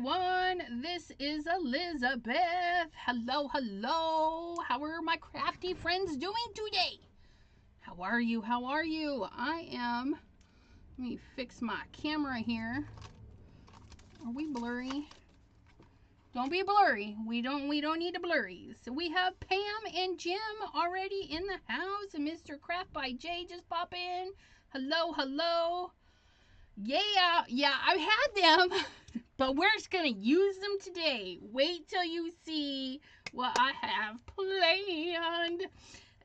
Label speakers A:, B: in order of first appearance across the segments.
A: everyone. This is Elizabeth. Hello, hello. How are my crafty friends doing today? How are you? How are you? I am. Let me fix my camera here. Are we blurry? Don't be blurry. We don't need to blurry. So we have Pam and Jim already in the house, and Mr. Craft by Jay just pop in. Hello, hello. Yeah, I've had them, but we're just gonna use them today. Wait till you see what I have planned.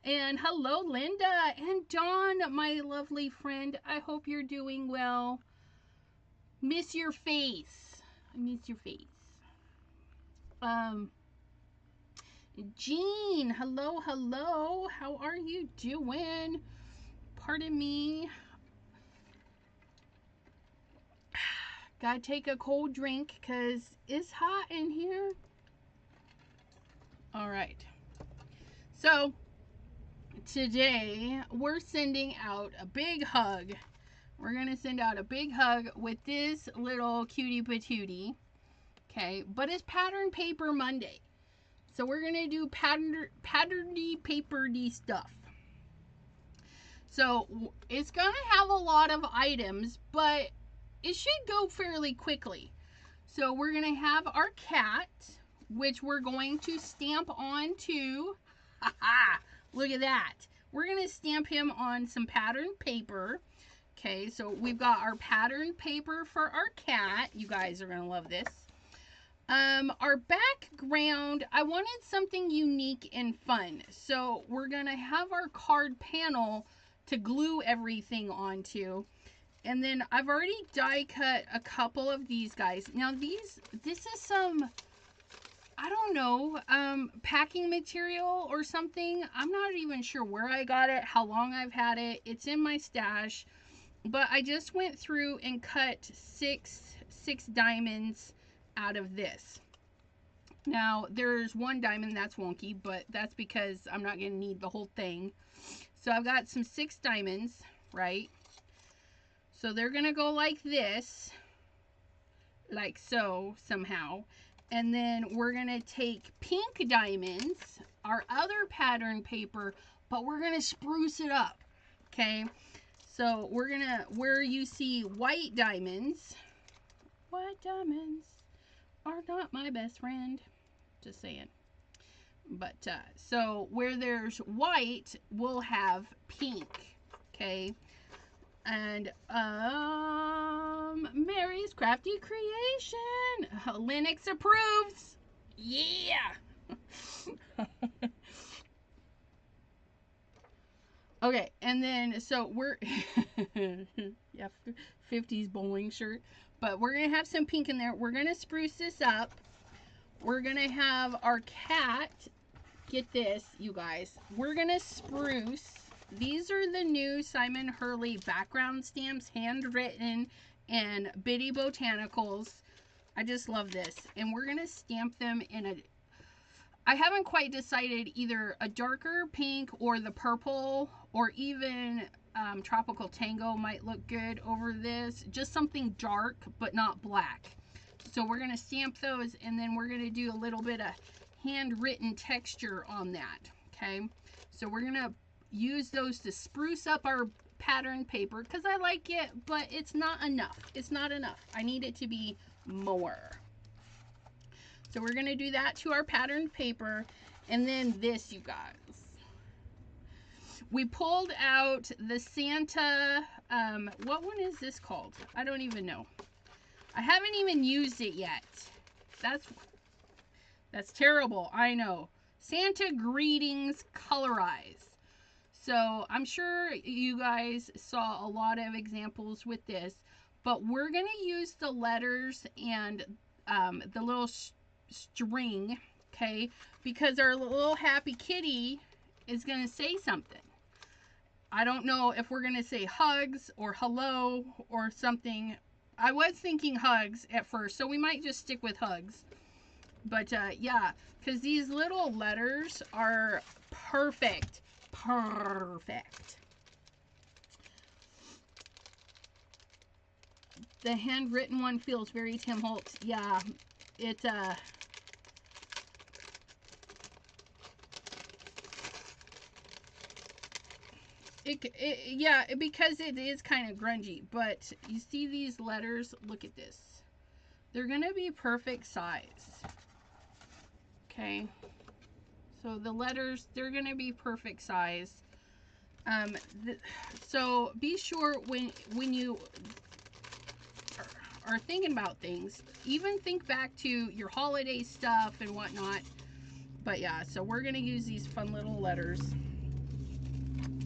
A: And hello, Linda and Dawn, my lovely friend. I hope you're doing well. Miss your face. I miss your face. Jean, hello, hello. How are you doing? Pardon me. Gotta take a cold drink because it's hot in here. All right. So, today we're sending out a big hug. We're going to send out a big hug with this little cutie patootie. Okay. But it's Pattern Paper Monday. So, we're going to do patterny paper-y stuff. So, it's going to have a lot of items, but it should go fairly quickly. So we're going to have our cat, which we're going to stamp onto. Look at that. We're going to stamp him on some pattern paper. Okay, so we've got our pattern paper for our cat. You guys are going to love this. Our background, I wanted something unique and fun. So we're going to have our card panel to glue everything onto. And then I've already die cut a couple of these guys. Now this is some, I don't know, packing material or something. I'm not even sure where I got it, how long I've had it. It's in my stash. But I just went through and cut six diamonds out of this. Now there's one diamond that's wonky, but that's because I'm not going to need the whole thing. So I've got some 6 diamonds, right? So they're going to go like this, like so, somehow. And then we're going to take pink diamonds, our other pattern paper, but we're going to spruce it up, okay? So we're going to, where you see white diamonds are not my best friend, just saying. But, so where there's white, we'll have pink, okay? And Mary's Crafty Creation. Linux approves. Yeah. Okay, and then so we're yeah, 50s bowling shirt, but we're gonna have some pink in there. We're gonna spruce this up. We're gonna have our cat. Get this, you guys. We're gonna spruce. These are the new Simon Hurley background stamps, handwritten and Bitty Botanicals. I just love this. And we're going to stamp them in a, I haven't quite decided, either a darker pink or the purple, or even Tropical Tango might look good over this. Just something dark, but not black. So we're going to stamp those, and then we're going to do a little bit of handwritten texture on that. Okay. So we're going to use those to spruce up our pattern paper because I like it, but it's not enough. It's not enough. I need it to be more. So we're going to do that to our pattern paper. And then this, you guys. We pulled out the Santa, what one is this called? I don't even know. I haven't even used it yet. That's terrible. I know. Santa Greetings Colorize. So I'm sure you guys saw a lot of examples with this, but we're going to use the letters and the little string, okay, because our little happy kitty is going to say something. I don't know if we're going to say hugs or hello or something. I was thinking hugs at first, so we might just stick with hugs. But yeah, because these little letters are perfect. Perfect. The handwritten one feels very Tim Holtz. Yeah, yeah, because it is kind of grungy. But you see these letters? Look at this. They're gonna be perfect size. Okay. So the letters, they're gonna be perfect size. So be sure when you are thinking about things, even think back to your holiday stuff and whatnot. But yeah, so we're gonna use these fun little letters,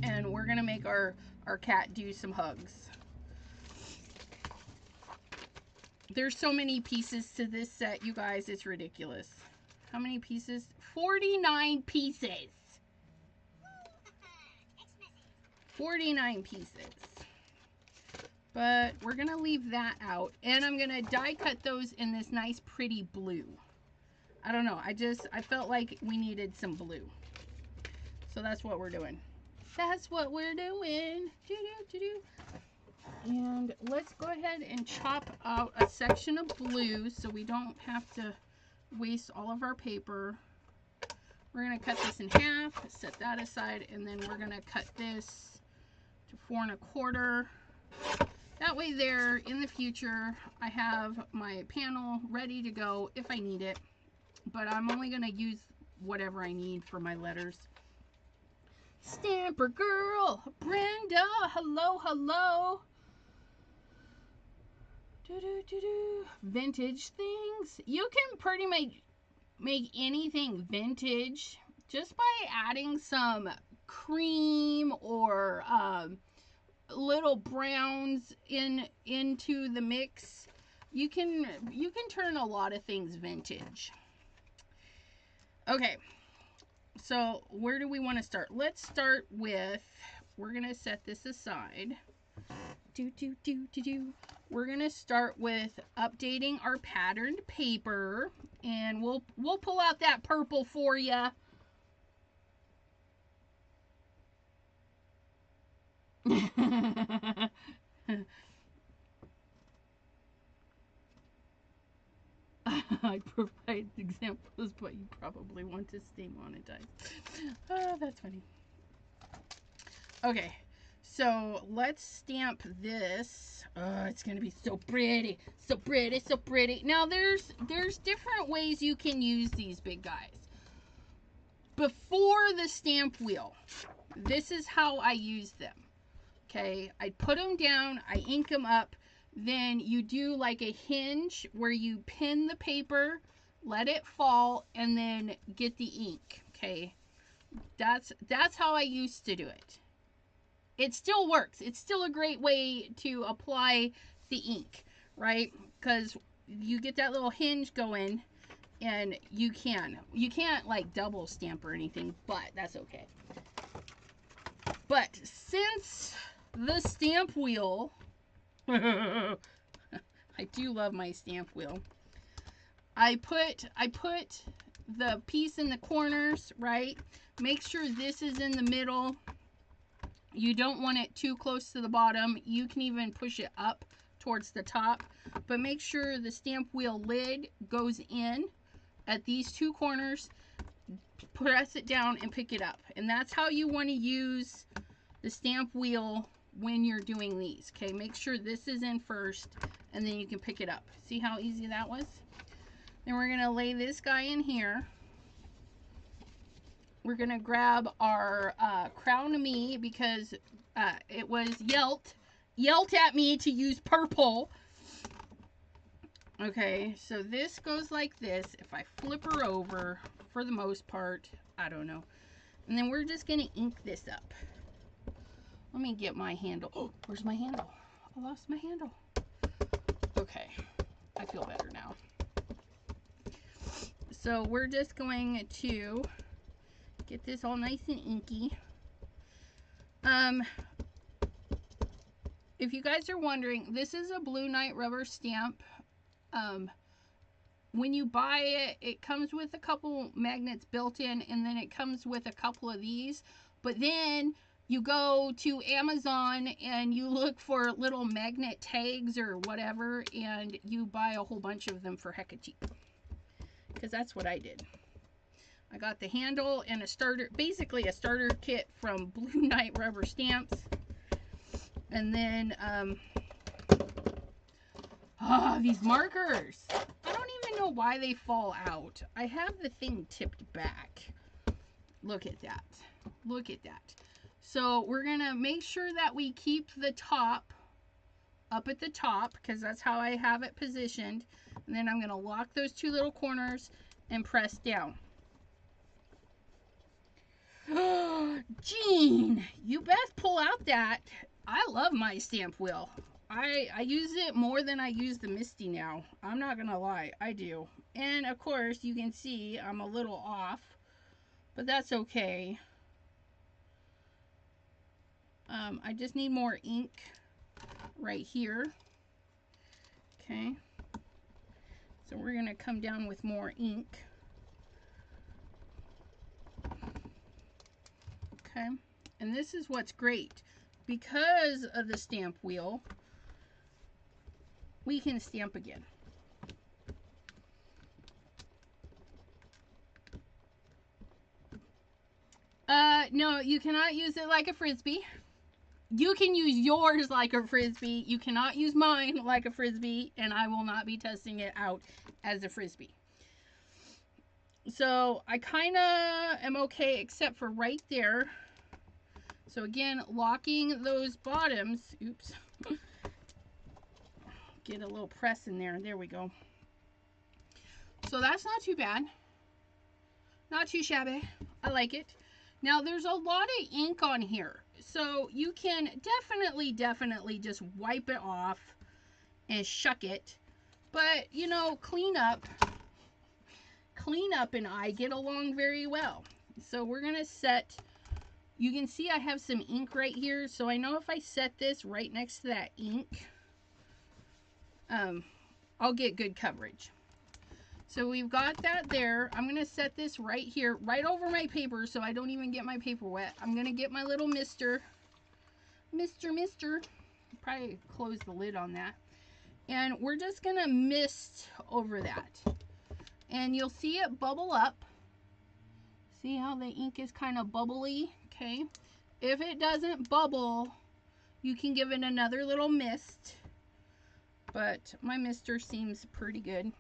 A: and we're gonna make our cat do some hugs. There's so many pieces to this set, you guys, it's ridiculous. How many pieces? 49 pieces. 49 pieces. But we're gonna leave that out, and I'm gonna die cut those in this nice pretty blue. I don't know, I felt like we needed some blue. So that's what we're doing. That's what we're doing. And let's go ahead and chop out a section of blue so we don't have to waste all of our paper. We're gonna cut this in half, set that aside, and then we're gonna cut this to 4 1/4. That way there, in the future, I have my panel ready to go if I need it. But I'm only going to use whatever I need for my letters. Stamper girl, Brenda, hello, hello. Vintage things. You can pretty much make anything vintage just by adding some cream or little browns into the mix. You can turn a lot of things vintage. Okay, so where do we want to start? Let's start with, we're gonna set this aside. We're gonna start with updating our patterned paper, and we'll pull out that purple for you. I provide examples, but you probably want to stay monetized. Oh, that's funny. Okay, so let's stamp this. Oh, it's gonna be so pretty, so pretty, so pretty. Now there's different ways you can use these big guys. Before the stamp wheel, this is how I use them. Okay, I put them down, I ink them up. Then you do like a hinge where you pin the paper, let it fall, and then get the ink. Okay, that's how I used to do it. It still works. It's still a great way to apply the ink, right? Because you get that little hinge going, and you can't like double stamp or anything, but that's okay. But since the stamp wheel, I do love my stamp wheel. I put the piece in the corners, right? Make sure this is in the middle. You don't want it too close to the bottom. You can even push it up towards the top, but make sure the stamp wheel lid goes in at these two corners. Press it down and pick it up, and that's how you want to use the stamp wheel when you're doing these. Okay, make sure this is in first, and then you can pick it up. See how easy that was? Then we're gonna lay this guy in here. We're gonna grab our Crown of Me, because it was yelled at me to use purple. Okay, so this goes like this. If I flip her over, for the most part, I don't know. And then we're just gonna ink this up. Let me get my handle. Oh, where's my handle? I lost my handle. Okay, I feel better now. So we're just going to get this all nice and inky. If you guys are wondering, this is a Blue Night rubber stamp. When you buy it, it comes with a couple magnets built in, and then it comes with a couple of these. But then you go to Amazon and you look for little magnet tags or whatever, and you buy a whole bunch of them for hecka cheap. because that's what I did. I got the handle and a starter, basically a starter kit from Blue Knight Rubber Stamps. And then, these markers. I don't even know why they fall out. I have the thing tipped back. Look at that. Look at that. So we're going to make sure that we keep the top up at the top, because that's how I have it positioned. And then I'm going to lock those two little corners and press down. Jean, you best pull out that. I love my stamp wheel. I use it more than I use the Misty now. I'm not gonna lie, I do. And of course, you can see I'm a little off, but that's okay. I just need more ink right here. Okay. So we're gonna come down with more ink. Okay, and this is what's great. Because of the stamp wheel, we can stamp again. No, you cannot use it like a Frisbee. You can use yours like a Frisbee. You cannot use mine like a Frisbee, and I will not be testing it out as a Frisbee. So I kind of am okay, except for right there. So again, locking those bottoms. Oops. Get a little press in there. There we go. So that's not too bad. Not too shabby. I like it. Now there's a lot of ink on here. So you can definitely just wipe it off and shuck it. But, you know, cleanup and I get along very well. So we're going to set... You can see I have some ink right here, so I know if I set this right next to that ink, I'll get good coverage. So we've got that there. I'm going to set this right here, right over my paper, so I don't even get my paper wet. I'm going to get my little mister. Probably close the lid on that. And we're just going to mist over that. And you'll see it bubble up. See how the ink is kind of bubbly? Okay. If it doesn't bubble, you can give it another little mist. But my mister seems pretty good.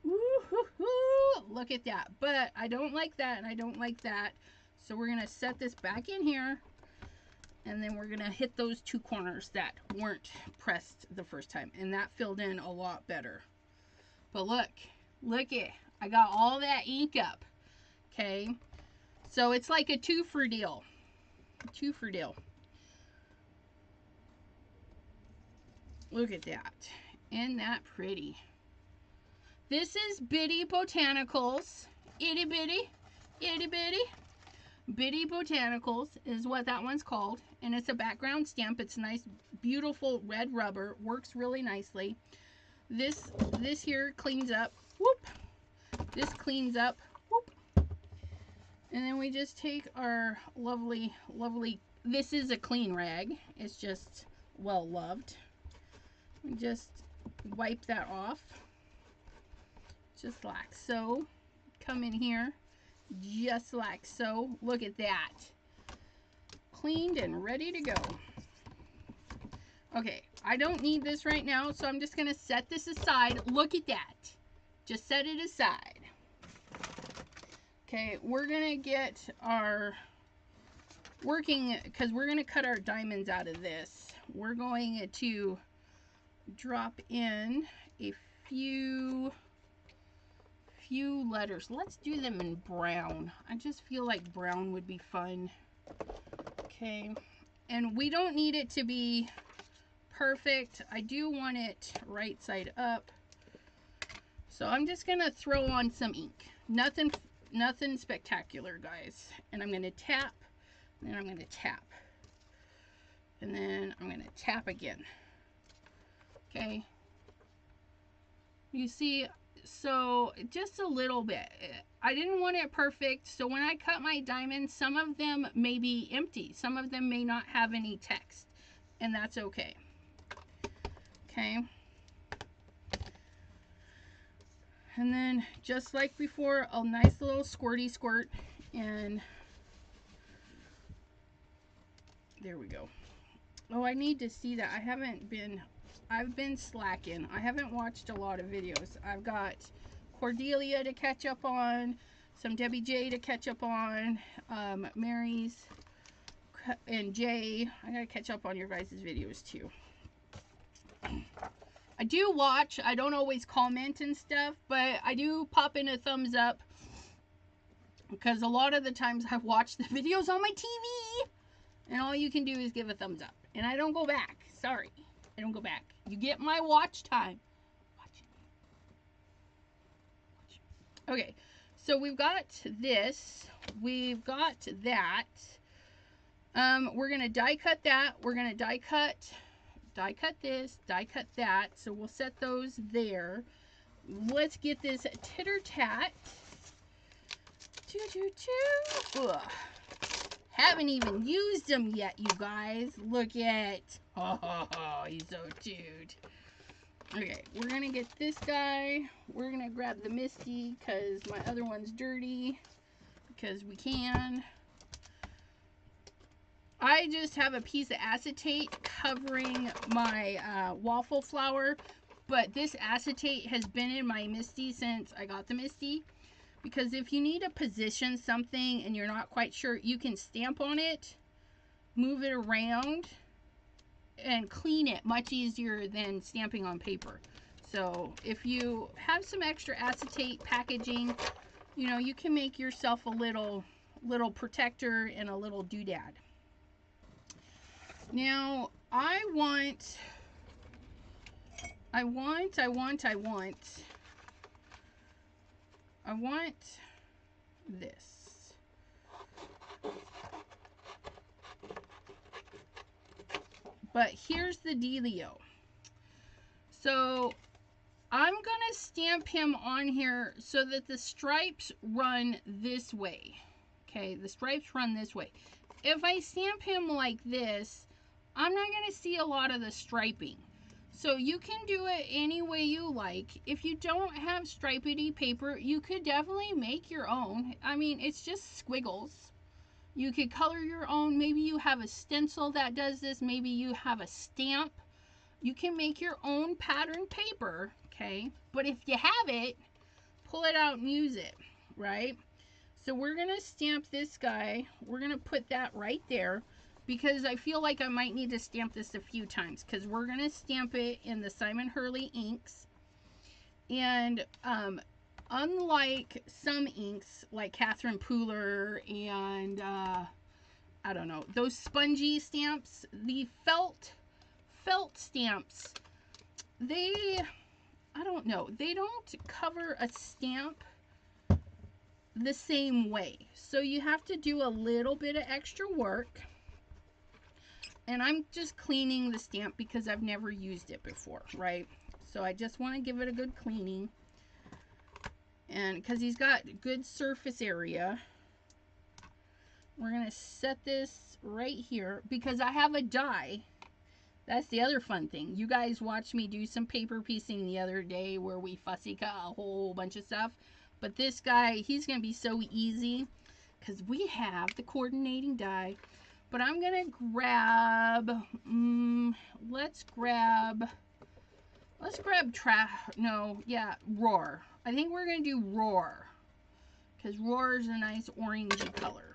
A: Woo-hoo-hoo! Look at that. But I don't like that and I don't like that. So we're going to set this back in here. And then we're going to hit those two corners that weren't pressed the first time. And that filled in a lot better. But look it. I got all that ink up. Okay. So it's like a two-for deal. Look at that. Isn't that pretty? This is Bitty Botanicals. Itty bitty. Bitty Botanicals is what that one's called, and it's a background stamp. It's nice, beautiful red rubber, works really nicely. This here cleans up, whoop. This cleans up, whoop. And then we just take our lovely, this is a clean rag. It's just well loved. We just wipe that off, just like so. Come in here. Just like so. Look at that. Cleaned and ready to go. Okay, I don't need this right now, so I'm just going to set this aside. Look at that. Just set it aside. Okay, we're going to get our working, because we're going to cut our diamonds out of this. We're going to drop in a few letters. Let's do them in brown. I just feel like brown would be fun. Okay, and we don't need it to be perfect. I do want it right side up. So I'm just gonna throw on some ink. Nothing spectacular, guys. And I'm gonna tap, and then I'm gonna tap, and then I'm gonna tap again. Okay. You see, So just a little bit. I didn't want it perfect, so when I cut my diamonds, some of them may be empty. Some of them may not have any text, and that's okay. Okay. And then, just like before, a nice little squirty squirt, and there we go. Oh, I need to see that. I've been slacking. I haven't watched a lot of videos. I've got Cordelia to catch up on, some Debbie J to catch up on, Mary's and Jay. I gotta catch up on your guys' videos too. I do watch. I don't always comment and stuff, but I do pop in a thumbs up because a lot of the times I watch the videos on my TV and all you can do is give a thumbs up. And I don't go back. Sorry. I don't go back. You get my watch time. Watch it. Okay. So we've got this. We've got that. We're going to die cut that. We're going to die cut this, die cut that. So we'll set those there. Let's get this titter-tat. Ugh. Haven't even used them yet, you guys. Look at, oh, he's so cute. Okay, we're gonna get this guy. We're gonna grab the Misty because my other one's dirty, because we can. I just have a piece of acetate covering my waffle flour, but this acetate has been in my Misty since I got the Misty. Because if you need to position something and you're not quite sure, you can stamp on it, move it around, and clean it much easier than stamping on paper. So if you have some extra acetate packaging, you know, you can make yourself a little protector and a little doodad. Now, I want this. But here's the dealio. So I'm gonna stamp him on here so that the stripes run this way. Okay, the stripes run this way. If I stamp him like this, I'm not gonna see a lot of the striping. So you can do it any way you like. If you don't have stripedy paper, you could definitely make your own. I mean, it's just squiggles. You could color your own. Maybe you have a stencil that does this. Maybe you have a stamp. You can make your own pattern paper, okay? But if you have it, pull it out and use it, right? So we're gonna stamp this guy. We're gonna put that right there, because I feel like I might need to stamp this a few times, because we're going to stamp it in the Simon Hurley inks. And unlike some inks, like Catherine Pooler and, I don't know, those spongy stamps, the felt stamps, I don't know, they don't cover a stamp the same way. So you have to do a little bit of extra work. And I'm just cleaning the stamp because I've never used it before, right? So I just want to give it a good cleaning. And because he's got good surface area, we're going to set this right here because I have a die. That's the other fun thing. You guys watched me do some paper piecing the other day where we fussy cut a whole bunch of stuff. But this guy, he's going to be so easy because we have the coordinating die. But I'm going to grab, let's grab Roar. I think we're going to do Roar, because Roar is a nice orangey color.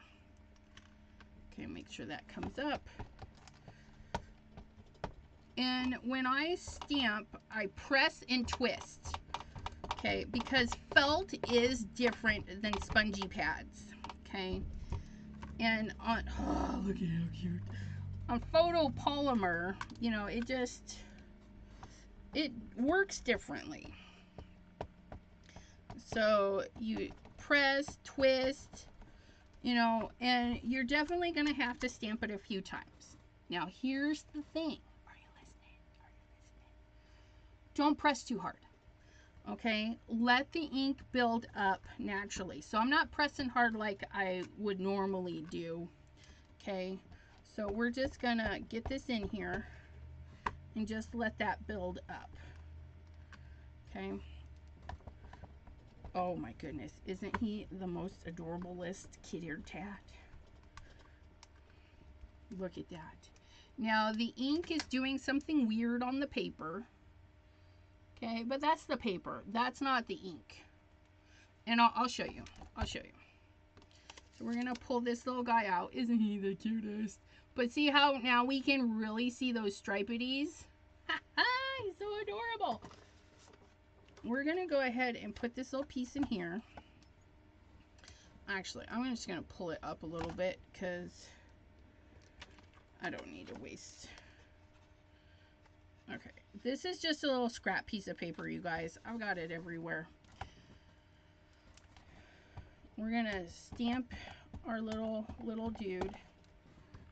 A: Okay, make sure that comes up. And when I stamp, I press and twist, okay, because felt is different than spongy pads, okay? And on, oh, look at how cute. On photopolymer, you know, it works differently. So you press, twist, you know, and you're definitely going to have to stamp it a few times. Now, here's the thing. Are you listening? Don't press too hard. Okay, let the ink build up naturally. So I'm not pressing hard like I would normally do. Okay, so we're just gonna get this in here and just let that build up. Okay. Oh my goodness, isn't he the most adorable-lest kid-eared cat? Look at that. Now the ink is doing something weird on the paper. Okay, but that's the paper. That's not the ink. And I'll show you. I'll show you. So we're going to pull this little guy out. Isn't he the cutest? But see how now we can really see those stripities? He's so adorable. We're going to go ahead and put this little piece in here. Actually, I'm just going to pull it up a little bit because I don't need to waste. Okay, this is just a little scrap piece of paper, you guys. I've got it everywhere. We're gonna stamp our little dude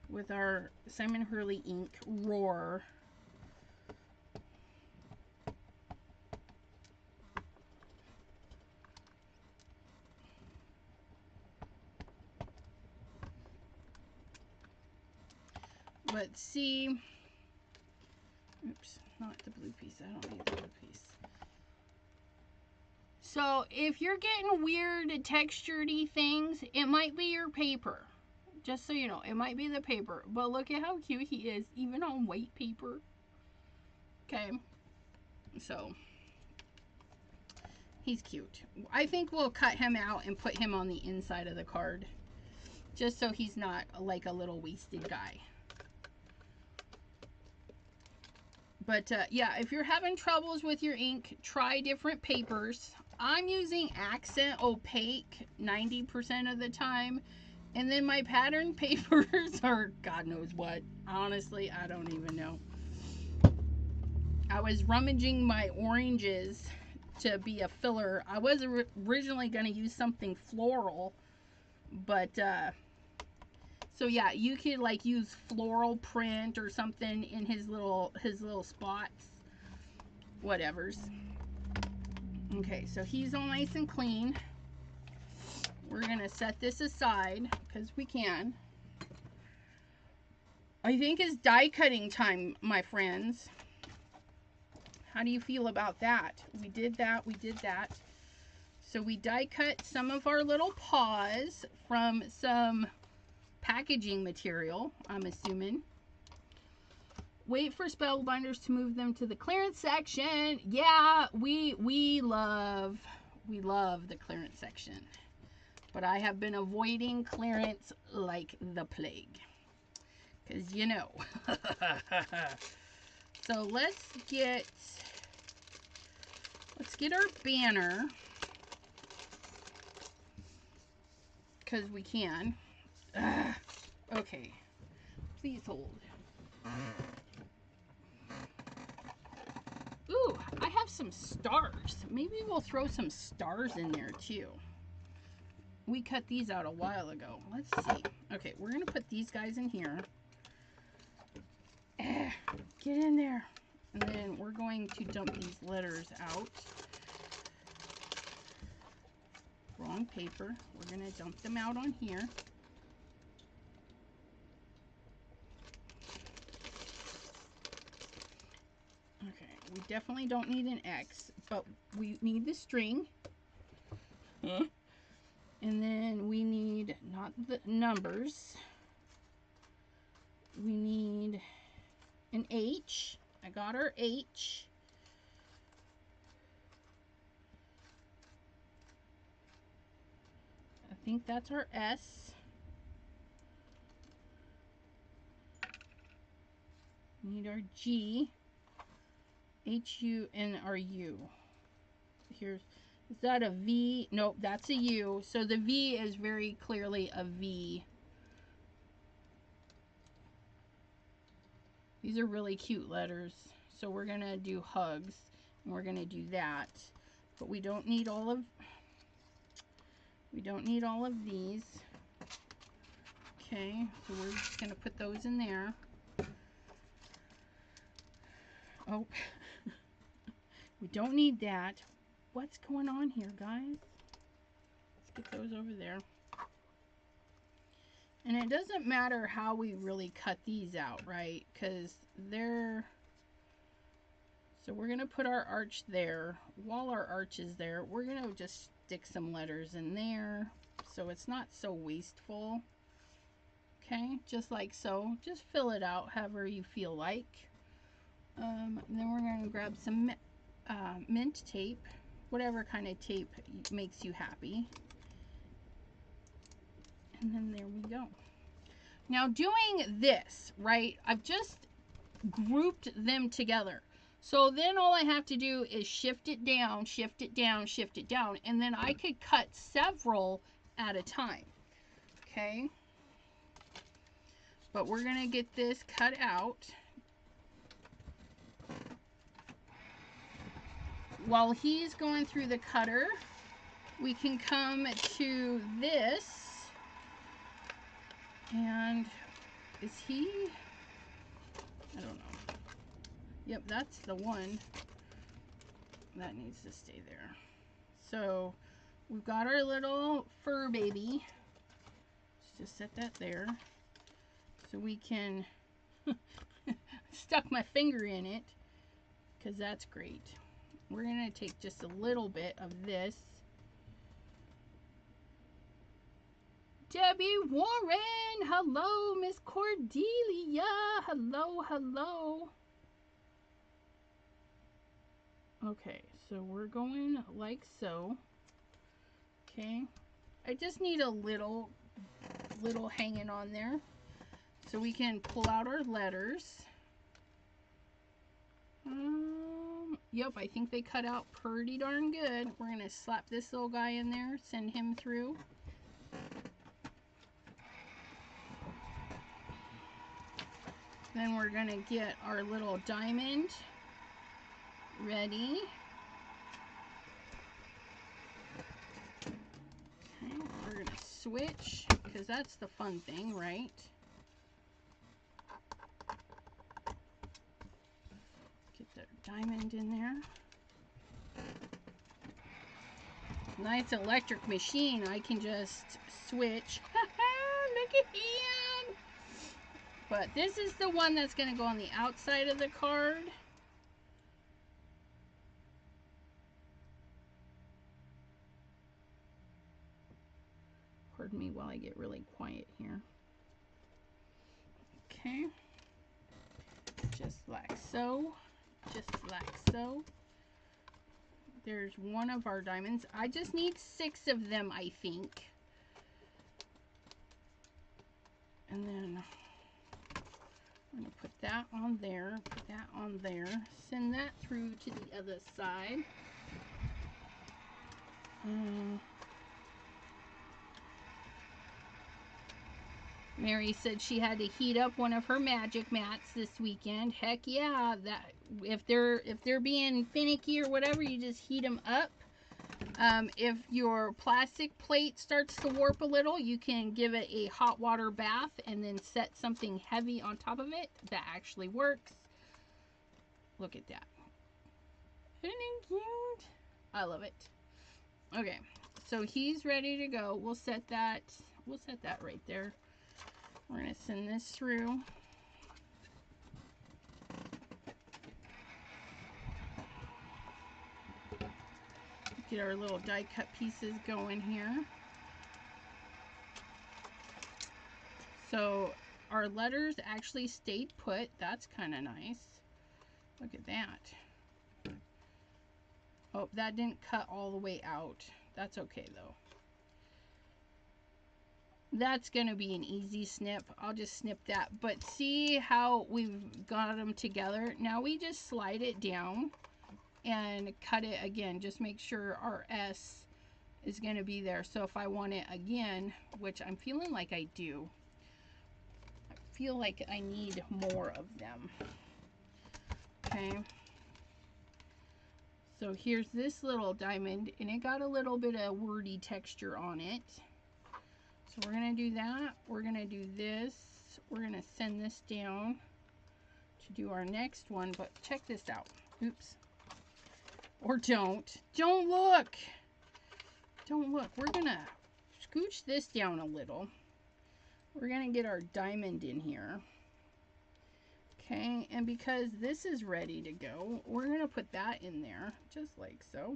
A: with our Simon Hurley ink Roar. But see, oops, not the blue piece. I don't need the blue piece. So if you're getting weird textured-y things, it might be your paper. Just so you know, it might be the paper. But look at how cute he is, even on white paper. Okay. So, he's cute. I think we'll cut him out and put him on the inside of the card. Just so he's not like a little wasted guy. But yeah, if you're having troubles with your ink, try different papers. I'm using accent opaque 90% of the time. And then my pattern papers are God knows what. Honestly, I don't even know. I was rummaging my oranges to be a filler. I was originally going to use something floral. But, so yeah, you could like use floral print or something in his little spots. Whatevers. Okay, so he's all nice and clean. We're going to set this aside because we can. I think it's die cutting time, my friends. How do you feel about that? We did that. We did that. So we die cut some of our little paws from some packaging material, I'm assuming. Wait for Spellbinders to move them to the clearance section. Yeah, we love the clearance section. But I have been avoiding clearance like the plague. Because, you know. So let's get our banner. Because we can. Okay. Please hold. Ooh, I have some stars. Maybe we'll throw some stars in there too. We cut these out a while ago. Let's see. Okay, we're going to put these guys in here. Get in there. And then we're going to dump these letters out. Wrong paper. We're going to dump them out on here. Okay, we definitely don't need an X, but we need the string. And then we need, not the numbers, we need an H. I got our H. I think that's our S. We need our G, H, U, and our U. Here's, is that a V? Nope, that's a U. So the V is very clearly a V. These are really cute letters. So we're going to do hugs. And we're going to do that. But we don't need all of these. Okay, so we're just going to put those in there. Oh, we don't need that. what's going on here, guys? Let's get those over there. And it doesn't matter how we really cut these out, right? Because they're... So we're going to put our arch there. While our arch is there, we're going to just stick some letters in there so it's not so wasteful. Okay, just like so. Just fill it out however you feel like. And then we're going to grab some mint tape, whatever kind of tape makes you happy. And then there we go. Now doing this, right, I've just grouped them together. So then all I have to do is shift it down, shift it down, shift it down, and then I could cut several at a time. Okay? But we're going to get this cut out. While he's going through the cutter, we can come to this. And is he? I don't know. Yep, that's the one. That needs to stay there. So we've got our little fur baby. Let's just set that there. So we can stuck my finger in it because that's great. We're going to take just a little bit of this. Debbie Warren, hello. Miss Cordelia, hello, hello. Okay, so we're going like so. Okay, I just need a little hanging on there so we can pull out our letters. Yep, I think they cut out pretty darn good. We're gonna slap this little guy in there, send him through. Then we're gonna get our little diamond ready. Okay, we're gonna switch because that's the fun thing, right? Get the diamond in there. Nice electric machine. I can just switch. Look at him! But this is the one that's going to go on the outside of the card. Pardon me while I get really quiet here. Okay. Just like so. Just like so. There's one of our diamonds. I just need 6 of them, I think. And then I'm going to put that on there, put that on there, send that through to the other side. Mary said she had to heat up one of her magic mats this weekend. Heck yeah, that if they're being finicky or whatever, you just heat them up. If your plastic plate starts to warp a little, you can give it a hot water bath and then set something heavy on top of it. That actually works. Look at that. Isn't it cute? I love it. Okay, so he's ready to go. We'll set that right there. We're going to send this through. Get our little die cut pieces going here. So our letters actually stayed put. That's kind of nice. Look at that. Oh, that didn't cut all the way out. That's okay though. That's going to be an easy snip. I'll just snip that. But see how we've got them together? Now we just slide it down and cut it again. Just make sure our S is going to be there. So if I want it again, which I'm feeling like I do, I feel like I need more of them. Okay. So here's this little diamond, and it got a little bit of wordy texture on it. So we're going to do that. We're going to do this. We're going to send this down to do our next one. But check this out. Oops. Or don't. Don't look. Don't look. We're going to scooch this down a little. We're going to get our diamond in here. Okay, and because this is ready to go, we're going to put that in there, just like so.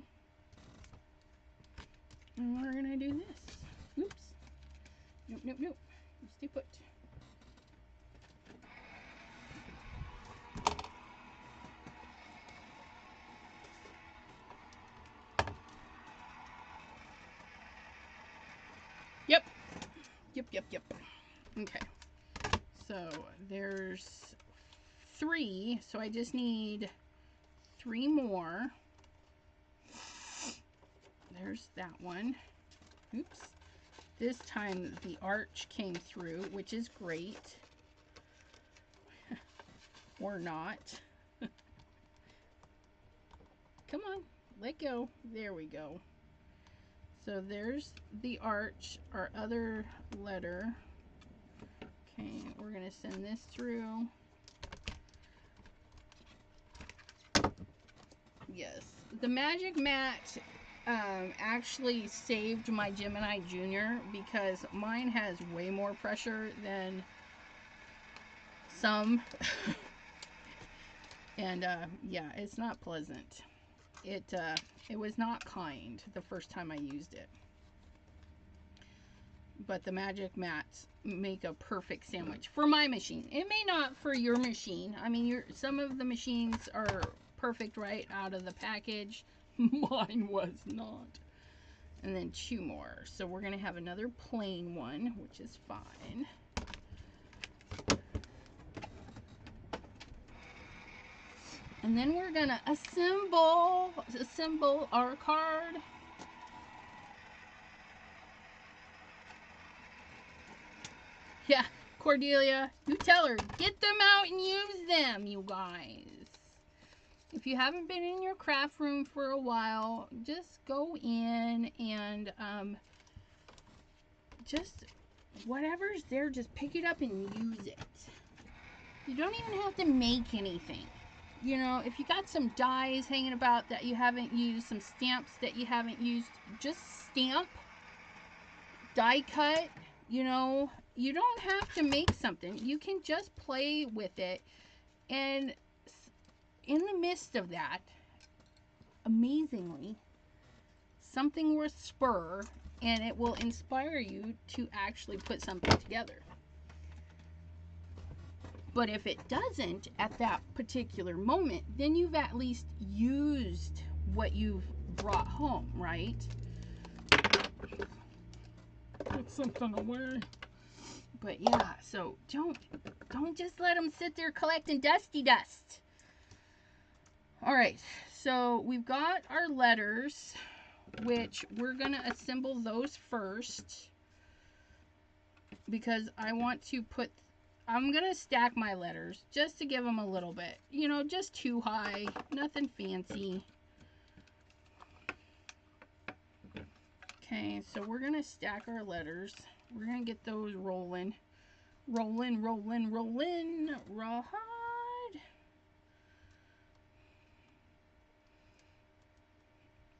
A: And we're going to do this. Oops. Nope, nope, nope. Stay put. Yep. Yep, yep, yep. Okay. So there's 3, so I just need 3 more. There's that one. Oops. This time the arch came through, which is great. Or not. Come on, let go. There we go. So there's the arch, our other letter. Okay, we're going to send this through. Yes, the Magic Mat actually saved my Gemini Junior because mine has way more pressure than some. And yeah, it's not pleasant. It was not kind the first time I used it. But the Magic Mats make a perfect sandwich for my machine. It may not for your machine. I mean, some of the machines are perfect right out of the package. Mine was not. And then 2 more. So we're going to have another plain one, which is fine. And then we're going to assemble our card. Yeah, Cordelia, you tell her, get them out and use them, you guys. If you haven't been in your craft room for a while, just go in and just whatever's there, just pick it up and use it. You don't even have to make anything. You know, if you got some dies hanging about that you haven't used, some stamps that you haven't used, just stamp, die cut, you know. You don't have to make something. You can just play with it. And in the midst of that, amazingly, something will spur and it will inspire you to actually put something together. But if it doesn't at that particular moment, then you've at least used what you've brought home, right? Put something away. But yeah, so don't just let them sit there collecting dusty dust. All right, so we've got our letters, which we're going to assemble those first because I want to put, I'm going to stack my letters just to give them a little bit, you know, just 2 high, nothing fancy. Okay, so we're going to stack our letters. We're going to get those rolling. Rolling, rolling, rolling. Rawhide.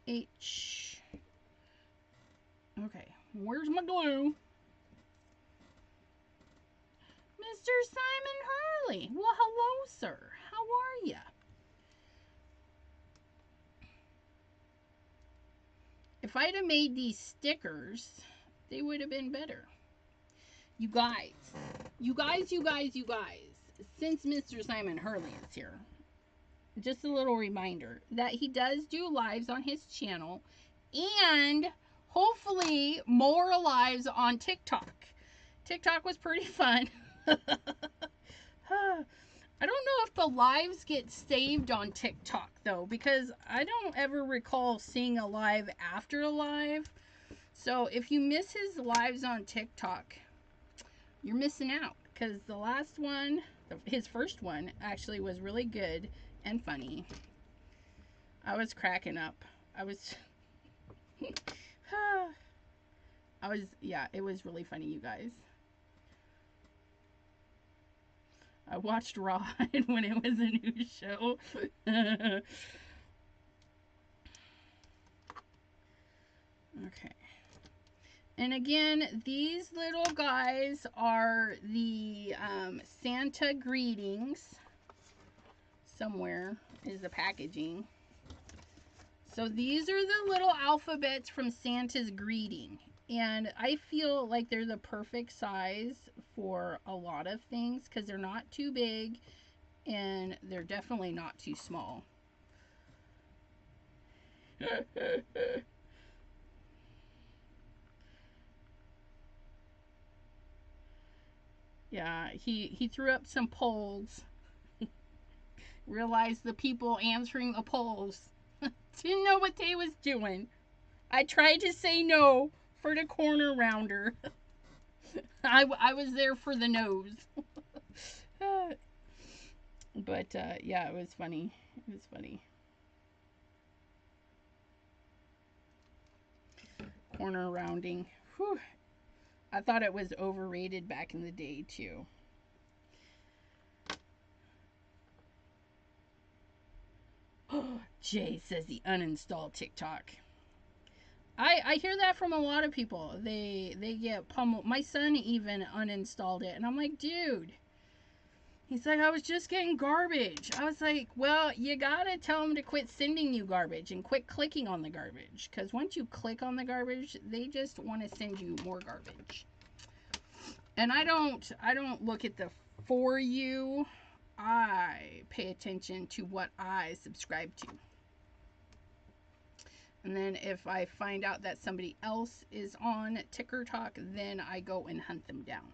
A: H. Okay, where's my glue? Mr. Simon Hurley. Well, hello, sir. How are ya? If I'd have made these stickers, they would have been better. You guys, since Mr. Simon Hurley is here, just a little reminder that he does do lives on his channel and hopefully more lives on TikTok. TikTok was pretty fun. I don't know if the lives get saved on TikTok though, because I don't ever recall seeing a live after a live. So if you miss his lives on TikTok, you're missing out, because the last one, his first one, actually was really good and funny. I was cracking up. Yeah, it was really funny, you guys. I watched Rawhide when it was a new show. Okay. And again, these little guys are the Santa greetings. Somewhere is the packaging. So these are the little alphabets from Santa's greeting. And I feel like they're the perfect size for a lot of things because they're not too big and they're definitely not too small. Yeah, he threw up some polls. Realized the people answering the polls didn't know what they was doing. I tried to say no for the corner rounder. I was there for the nose. But yeah, it was funny. It was funny. Corner rounding. Whew. I thought it was overrated back in the day too. Jay says he uninstalled TikTok. I hear that from a lot of people. They get pummeled. My son even uninstalled it, and I'm like, dude. He's like, I was just getting garbage. I was like, well, you gotta tell them to quit sending you garbage and quit clicking on the garbage. Because once you click on the garbage, they just want to send you more garbage. And I don't look at the for you. I pay attention to what I subscribe to. And then if I find out that somebody else is on TikTok, then I go and hunt them down.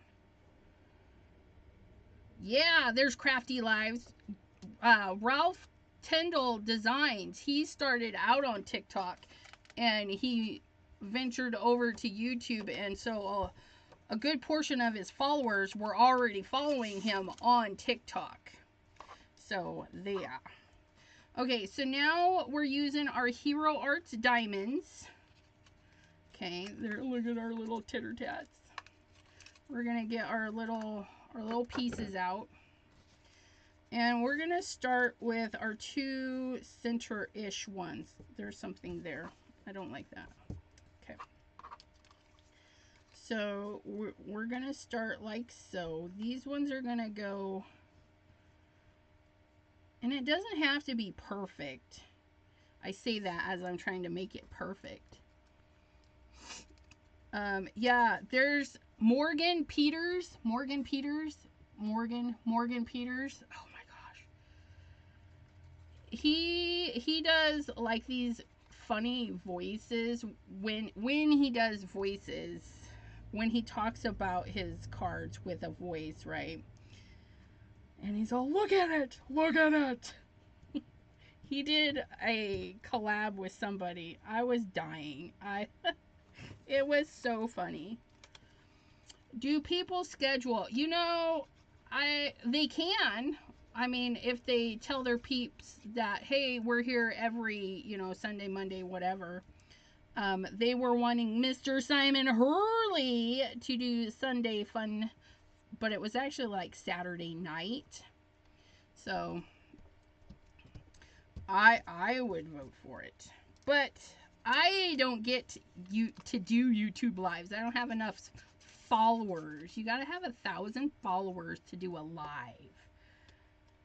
A: Yeah, there's Crafty Lives. Ralph Tyndall Designs. He started out on TikTok and he ventured over to YouTube. And so a good portion of his followers were already following him on TikTok. So, yeah. Okay, so now we're using our Hero Arts diamonds. Okay, there. Look at our little titter tats. We're gonna get our little pieces out, and we're gonna start with our two center-ish ones. There's something there. I don't like that. Okay. So we're gonna start like so. These ones are gonna go. And it doesn't have to be perfect. I say that as I'm trying to make it perfect. Yeah, there's Morgan Peters. Oh my gosh. He does like these funny voices when he does voices, when he talks about his cards with a voice, right? And he's all, look at it, look at it. He did a collab with somebody. I was dying. It was so funny. Do people schedule? You know, they can. I mean, if they tell their peeps that, hey, we're here every, Sunday, Monday, whatever. They were wanting Mr. Simon Hurley to do Sunday fun, but it was actually like Saturday night. So I would vote for it. But I don't get to do YouTube lives. I don't have enough followers. You gotta have 1,000 followers to do a live.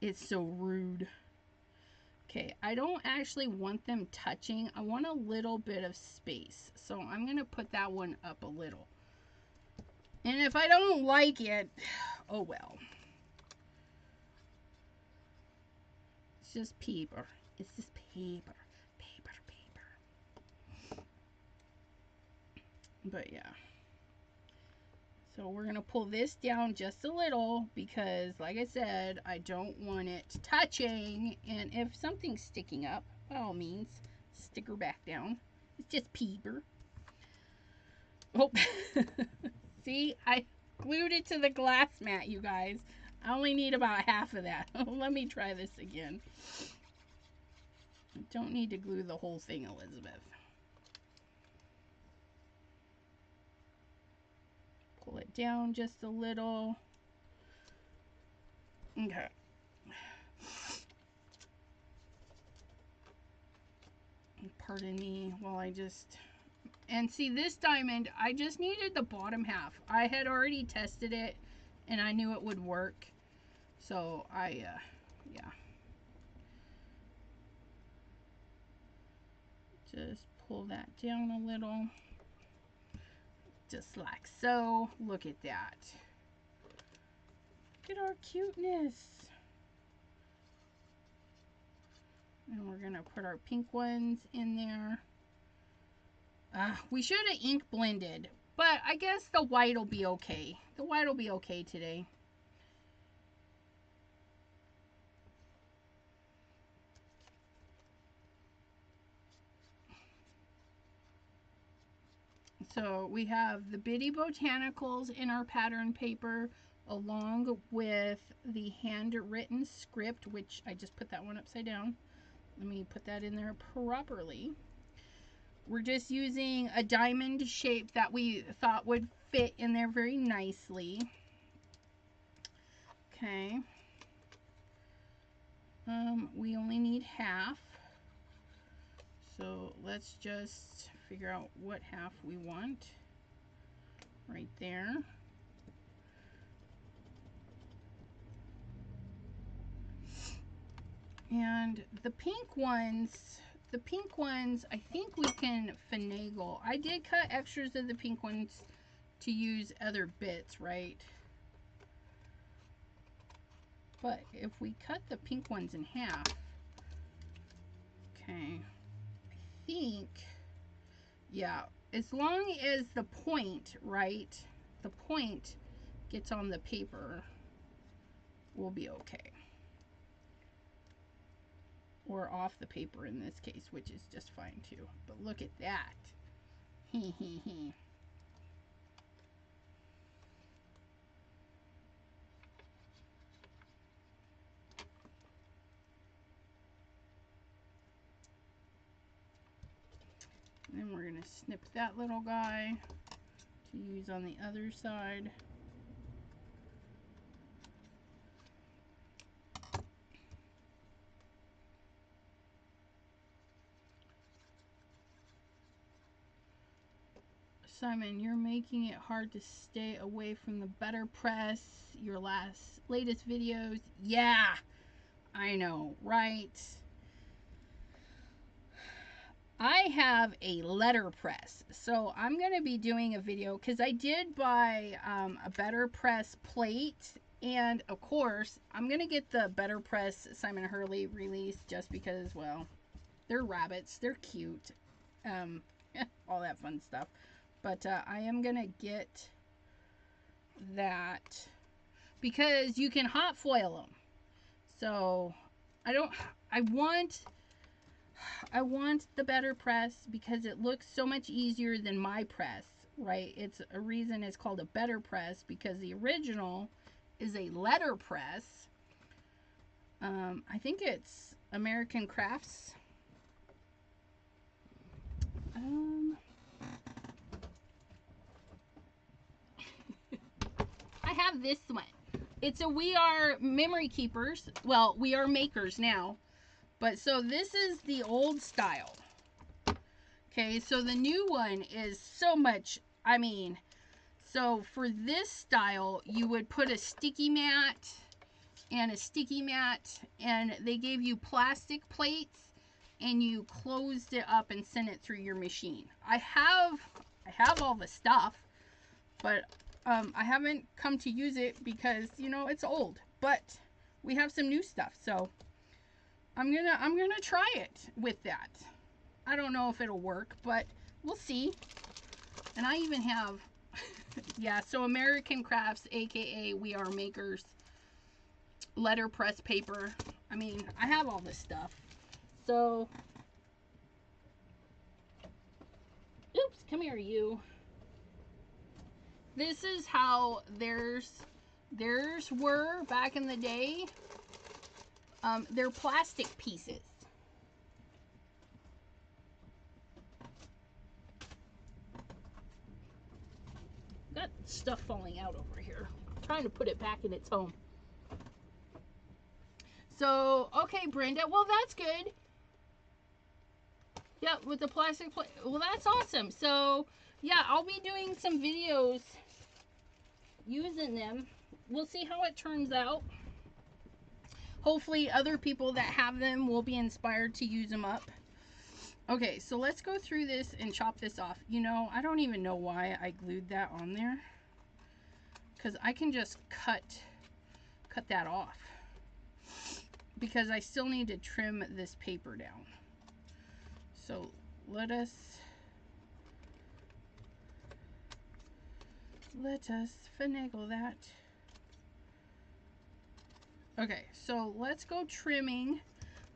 A: It's so rude. Okay, I don't actually want them touching. I want a little bit of space. So I'm gonna put that one up a little. And if I don't like it, oh well. It's just paper. It's just paper. But yeah. So we're going to pull this down just a little because, like I said, I don't want it touching. And if something's sticking up, by all means, stick her back down. It's just paper. Oh, see, I glued it to the glass mat, you guys. I only need about half of that. Let me try this again. I don't need to glue the whole thing, Elizabeth. Pull it down just a little. Okay. Pardon me while I just And see, this diamond, I just needed the bottom half. I had already tested it and I knew it would work. So yeah. Just pull that down a little. Just like so. Look at that. Look at our cuteness. And we're going to put our pink ones in there. We should have ink blended, but I guess the white will be okay. The white will be okay today. So we have the Bitty Botanicals in our pattern paper, along with the handwritten script, which I just put that one upside down. Let me put that in there properly. We're just using a diamond shape that we thought would fit in there very nicely. Okay. We only need half. So let's just figure out what half we want. Right there. And the pink ones, I think we can finagle. I did cut extras of the pink ones to use other bits, right? But if we cut the pink ones in half, okay, I think, yeah, as long as the point, right, the point gets on the paper, we'll be okay. Or off the paper in this case, which is just fine too. But look at that. Hee hee hee. And then we're going to snip that little guy to use on the other side. Simon, you're making it hard to stay away from the Better Press. Your latest videos. Yeah, I know, right? I have a letterpress, so I'm going to be doing a video because I did buy a Better Press plate, and of course I'm going to get the Better Press Simon Hurley release just because, well, they're rabbits, they're cute, all that fun stuff. But I am going to get that because you can hot foil them. So I want the Better Press because it looks so much easier than my press, right? It's a reason it's called a Better Press because the original is a letter press. I think it's American Crafts. I have this one. It's a We Are Memory Keepers. Well, We Are Makers now. But so this is the old style. Okay, so the new one is so much, I mean, so for this style, you would put a sticky mat and a sticky mat, and they gave you plastic plates, and you closed it up and sent it through your machine. I have all the stuff, but I haven't come to use it because, you know, it's old. But we have some new stuff, so I'm gonna try it with that. I don't know if it'll work, but we'll see. And I even have, yeah, so American Crafts, aka We Are Makers, letterpress paper. I mean, I have all this stuff. So, oops, come here, you. This is how theirs were back in the day. They're plastic pieces. Got stuff falling out over here. I'm trying to put it back in its home. So, okay, Brenda. Well, that's good. Yep, with the plastic plate. Well, that's awesome. So, yeah, I'll be doing some videos using them. We'll see how it turns out. Hopefully other people that have them will be inspired to use them up. Okay, so let's go through this and chop this off. You know, I don't even know why I glued that on there, because I can just cut that off, because I still need to trim this paper down. So let us finagle that. Okay, so let's go trimming.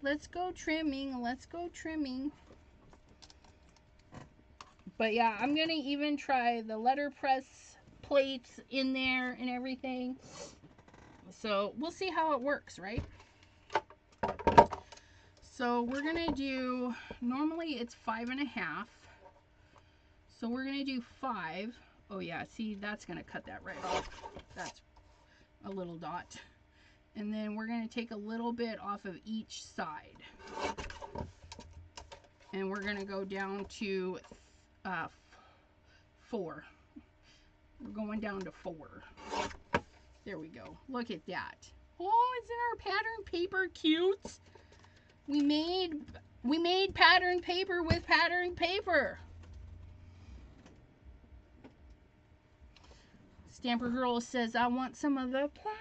A: Let's go trimming. Let's go trimming. But yeah, I'm gonna even try the letterpress plates in there and everything. So we'll see how it works, right? So we're gonna do, normally it's 5.5. So we're gonna do 5. Oh yeah, see, that's gonna cut that right off. That's a little dot. And then we're gonna take a little bit off of each side. And we're gonna go down to 4. We're going down to 4. There we go. Look at that. Oh, isn't our pattern paper cute? We made pattern paper with pattern paper. Stamper Girl says, I want some of the planner.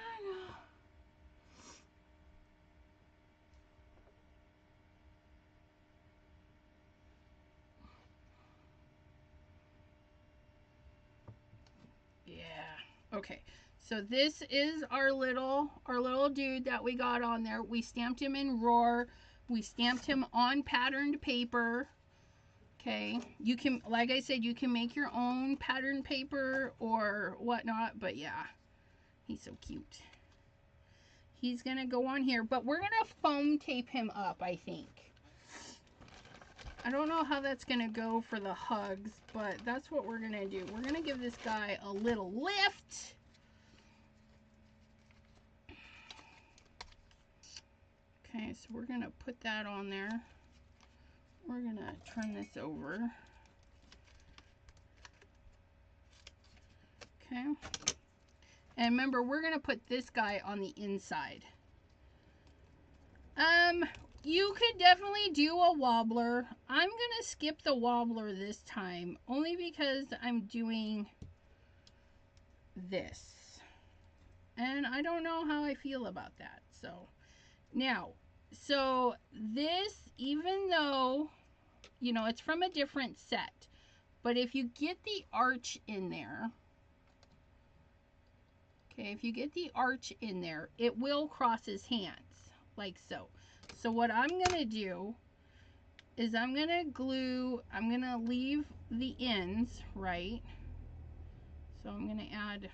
A: Yeah. Okay. So this is our little dude that we got on there. We stamped him in Roar. We stamped him on patterned paper. Okay. You can, like I said, you can make your own patterned paper or whatnot. But yeah, he's so cute. He's going to go on here. But we're going to foam tape him up, I think. I don't know how that's going to go for the hugs, but that's what we're going to do. We're going to give this guy a little lift. Okay, so we're going to put that on there. We're going to turn this over. Okay. And remember, we're going to put this guy on the inside. You could definitely do a wobbler. I'm going to skip the wobbler this time, only because I'm doing this. And I don't know how I feel about that. So, now, so this, even though, you know, it's from a different set, but if you get the arch in there, okay, if you get the arch in there, it will cross his hands, like so. So what I'm going to do is I'm going to glue, I'm going to leave the ends, right? So I'm going to add,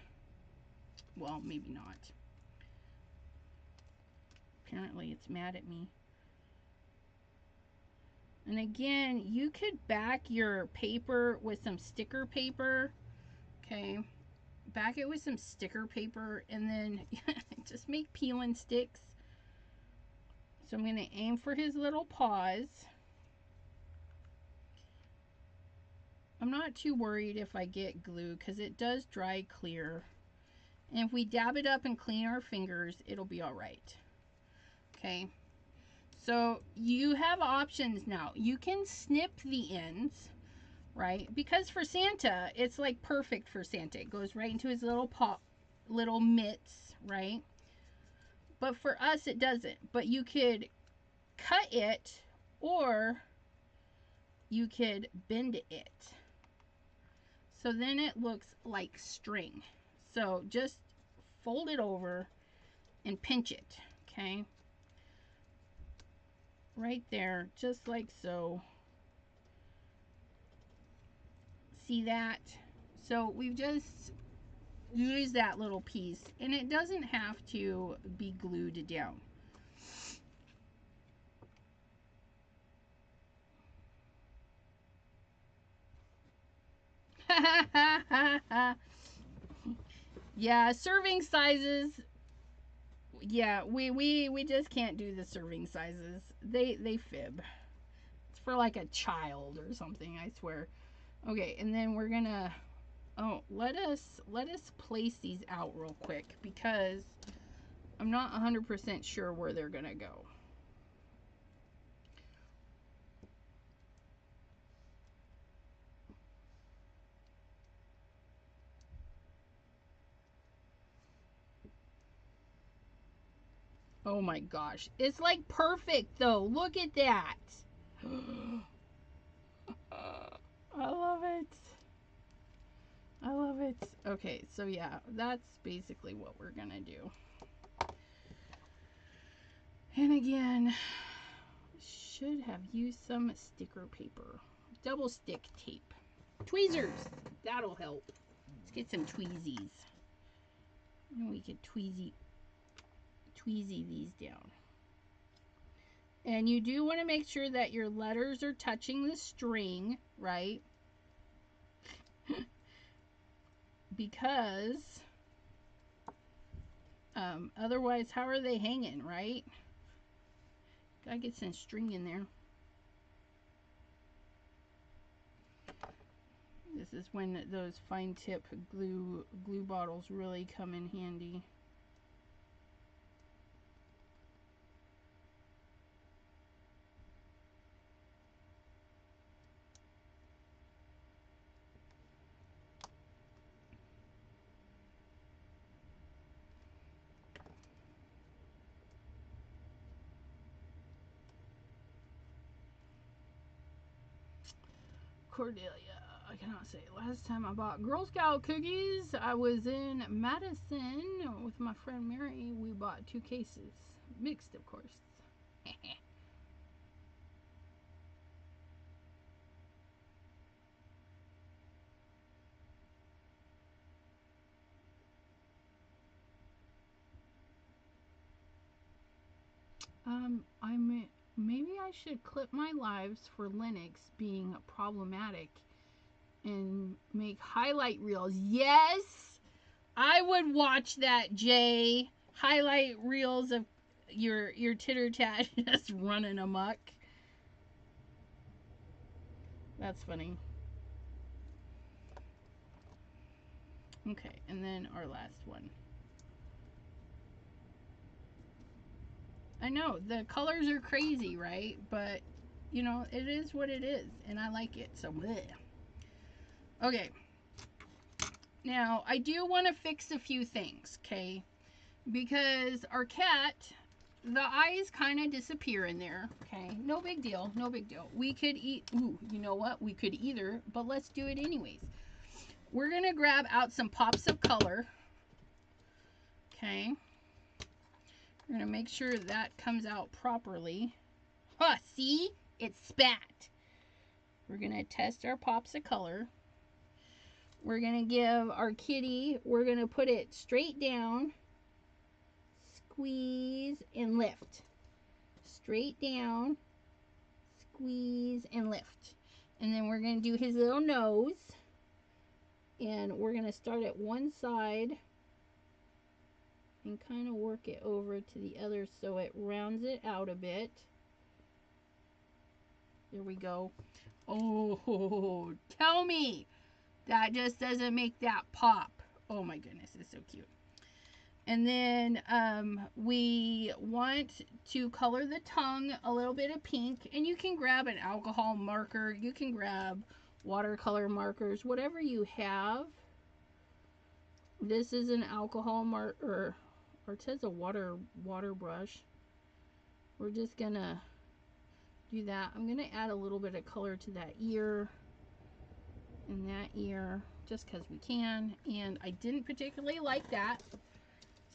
A: well, maybe not. Apparently it's mad at me. And again, you could back your paper with some sticker paper, okay? Back it with some sticker paper and then just make peel and sticks. So I'm going to aim for his little paws. I'm not too worried if I get glue because it does dry clear. And if we dab it up and clean our fingers, it'll be all right. Okay. So you have options now. You can snip the ends, right? Because for Santa, it's like perfect for Santa. It goes right into his little mitts, right? But for us, it doesn't. But you could cut it or you could bend it. So then it looks like string. So just fold it over and pinch it, okay? Right there, just like so. See that? So we've just used that little piece, and it doesn't have to be glued down. Yeah, serving sizes. Yeah, we just can't do the serving sizes. They fib. for like a child or something, I swear. Okay, and then we're gonna, oh, let us place these out real quick because I'm not 100% sure where they're gonna go. Oh my gosh, it's like perfect though. Look at that. I love it. I love it. Okay, so yeah, that's basically what we're gonna do. And again, should have used some sticker paper. Double stick tape. Tweezers. That'll help. Let's get some tweezies. And we could tweezy these down. And you do want to make sure that your letters are touching the string, right? Because otherwise, how are they hanging, right? Gotta get some string in there. This is when those fine tip glue bottles really come in handy. Cordelia, I cannot say. Last time I bought Girl Scout cookies, I was in Madison with my friend Mary. We bought 2 cases. Mixed, of course. Maybe I should clip my lives for Linux being problematic and make highlight reels. Yes, I would watch that, Jay. Highlight reels of your titter tat just running amok. That's funny. Okay, and then our last one. I know the colors are crazy, right? But you know, it is what it is, and I like it. So, bleh. Okay. Now, I do want to fix a few things, okay? Because our cat, the eyes kind of disappear in there, okay? No big deal, no big deal. We could ooh, you know what? We could either, but let's do it anyways. We're going to grab out some pops of color, okay? We're going to make sure that comes out properly. Huh, see? It spat. We're going to test our pops of color. We're going to give our kitty, we're going to put it straight down, squeeze, and lift. Straight down, squeeze, and lift. And then we're going to do his little nose. And we're going to start at one side and kind of work it over to the other so it rounds it out a bit. There we go. Oh, tell me that just doesn't make that pop. Oh my goodness, it's so cute. And then we want to color the tongue a little bit of pink. And you can grab an alcohol marker. You can grab watercolor markers, whatever you have. This is an alcohol marker, or it says a water brush. We're just going to do that. I'm going to add a little bit of color to that ear and that ear just because we can. And I didn't particularly like that.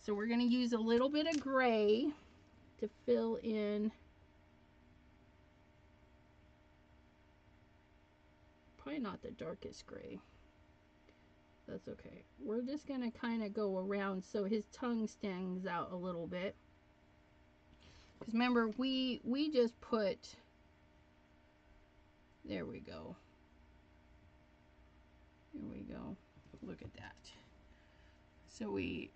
A: So we're going to use a little bit of gray to fill in. Probably not the darkest gray. That's okay. We're just going to kind of go around so his tongue stands out a little bit. Because remember, we just put, there we go. There we go. Look at that. So we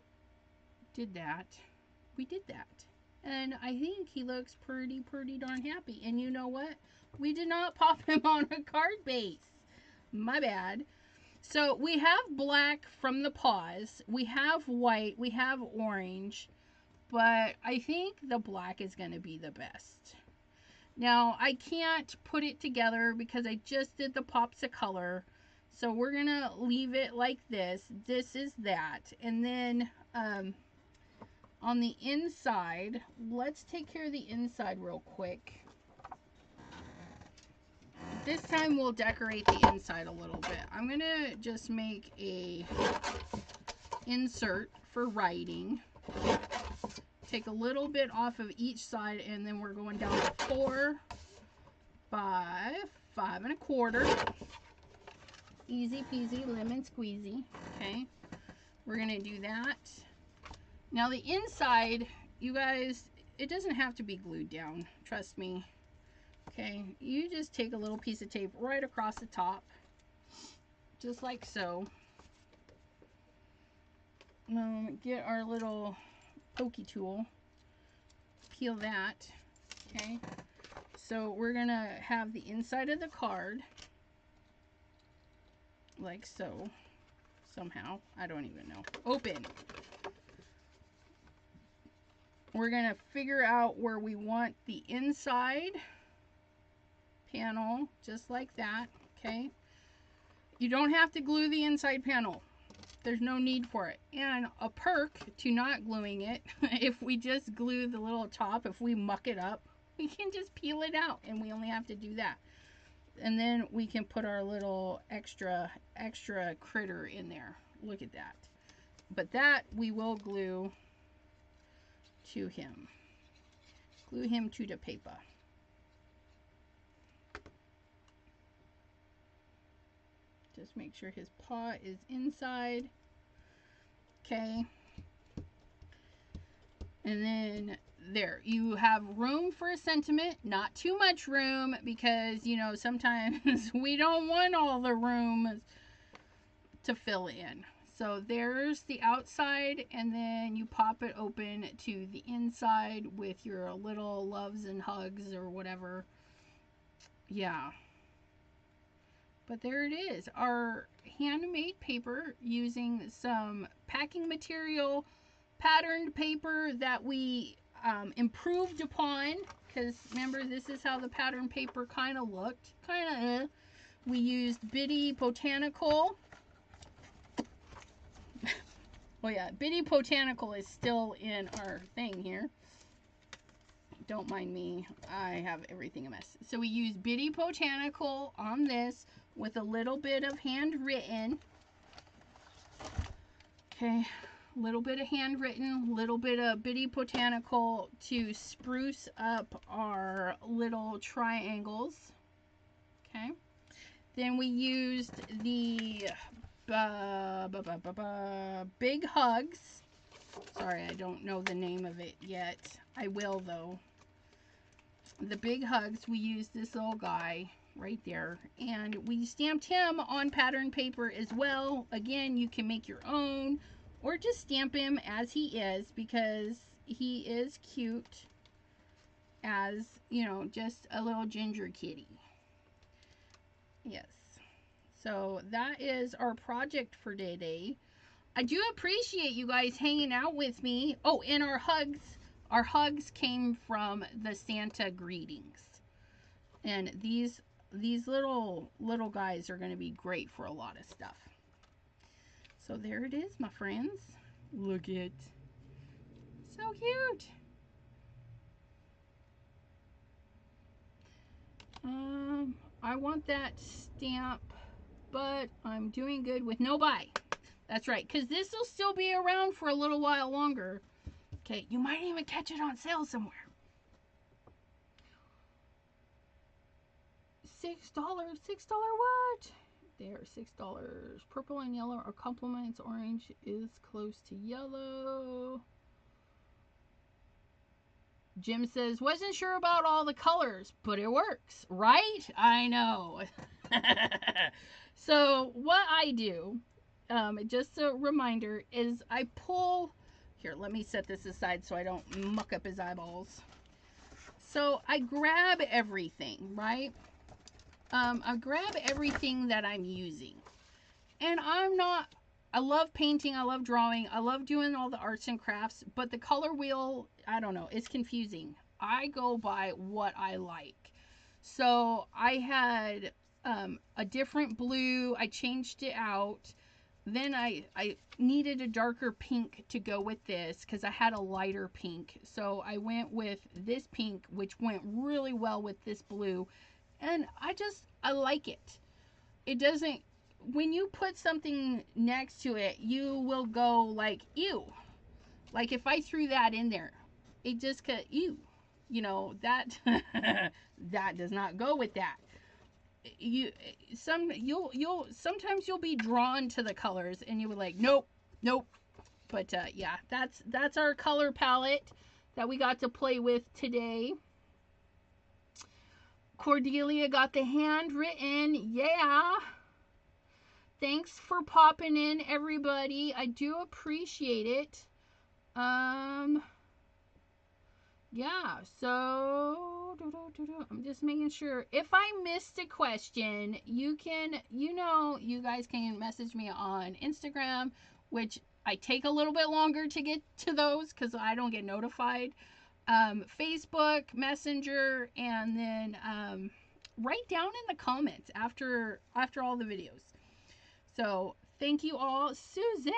A: did that. We did that. And I think he looks pretty darn happy. And you know what? We did not pop him on a card base. My bad. So we have black from the paws. We have white. We have orange. But I think the black is going to be the best. Now, I can't put it together because I just did the pops of color. So we're going to leave it like this. This is that. And then on the inside, let's take care of the inside real quick. This time we'll decorate the inside a little bit. I'm going to just make a insert for writing. Take a little bit off of each side, and then we're going down to 4 by 5 1/4. Easy peasy, lemon squeezy. Okay, we're going to do that. Now the inside, you guys, it doesn't have to be glued down. Trust me. Okay, you just take a little piece of tape right across the top, just like so. Get our little pokey tool, peel that. Okay, so we're gonna have the inside of the card like so. Somehow, I don't even know. Open. We're gonna figure out where we want the inside panel, just like that. Okay, you don't have to glue the inside panel. There's no need for it. And a perk to not gluing it, if we just glue the little top, if we muck it up, we can just peel it out, and we only have to do that. And then we can put our little extra critter in there. Look at that. But that we will glue to him. Glue him to the paper. Just make sure his paw is inside. Okay. And then there, you have room for a sentiment, not too much room, because, you know, sometimes we don't want all the room to fill in. So there's the outside, and then you pop it open to the inside with your little loves and hugs or whatever. Yeah. But there it is, our handmade paper using some packing material, patterned paper that we improved upon, because remember, this is how the pattern paper kind of looked. We used Bitty Botanical. Oh yeah, Bitty Botanical is still in our thing here. Don't mind me, I have everything a mess. So we use Bitty Botanical on this with a little bit of handwritten. Okay, a little bit of handwritten, little bit of Bitty Botanical to spruce up our little triangles. Okay, then we used the Big Hugs. Sorry, I don't know the name of it yet. I will though. The Big Hugs, we used this little guy right there, and we stamped him on pattern paper as well. Again, you can make your own or just stamp him as he is, because he is cute as, you know, just a little ginger kitty. Yes, so that is our project for today. I do appreciate you guys hanging out with me. Oh, and our hugs came from the Santa greetings, and these little guys are going to be great for a lot of stuff. So there it is, my friends. Look it. So cute. I want that stamp, but I'm doing good with no buy. That's right, because this will still be around for a little while longer. Okay, you might even catch it on sale somewhere. $6. $6 what? There, $6. Purple and yellow are complements. Orange is close to yellow. Jim says, wasn't sure about all the colors, but it works, right? I know. So what I do, just a reminder, is I pull Here, let me set this aside so I don't muck up his eyeballs. So I grab everything, right? I grab everything that I'm using. And I love painting, I love drawing, I love doing all the arts and crafts, but the color wheel, I don't know, it's confusing. I go by what I like. So I had a different blue, I changed it out. Then I needed a darker pink to go with this because I had a lighter pink. So I went with this pink, which went really well with this blue. And I like it. It doesn't, when you put something next to it, you will go like, ew. Like if I threw that in there, it just could, ew. You know, that, that does not go with that. You'll sometimes you'll be drawn to the colors and you were like, nope, nope. But yeah, that's our color palette that we got to play with today. Cordelia got the handwritten. Yeah. Thanks for popping in, everybody. I do appreciate it. Yeah, so I'm just making sure. If I missed a question, you guys can message me on Instagram, which I take a little bit longer to get to those because I don't get notified. Facebook, Messenger, and then write down in the comments after all the videos. So thank you all. Susan!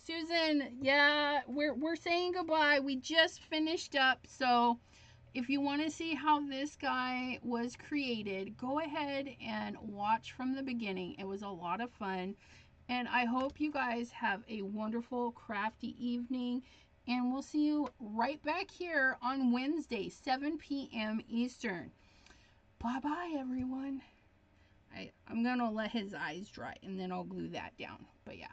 A: Susan, yeah, we're saying goodbye. We just finished up. So if you want to see how this guy was created, go ahead and watch from the beginning. It was a lot of fun. And I hope you guys have a wonderful crafty evening. And we'll see you right back here on Wednesday, 7 p.m. Eastern. Bye-bye, everyone. I'm going to let his eyes dry, and then I'll glue that down. But yeah.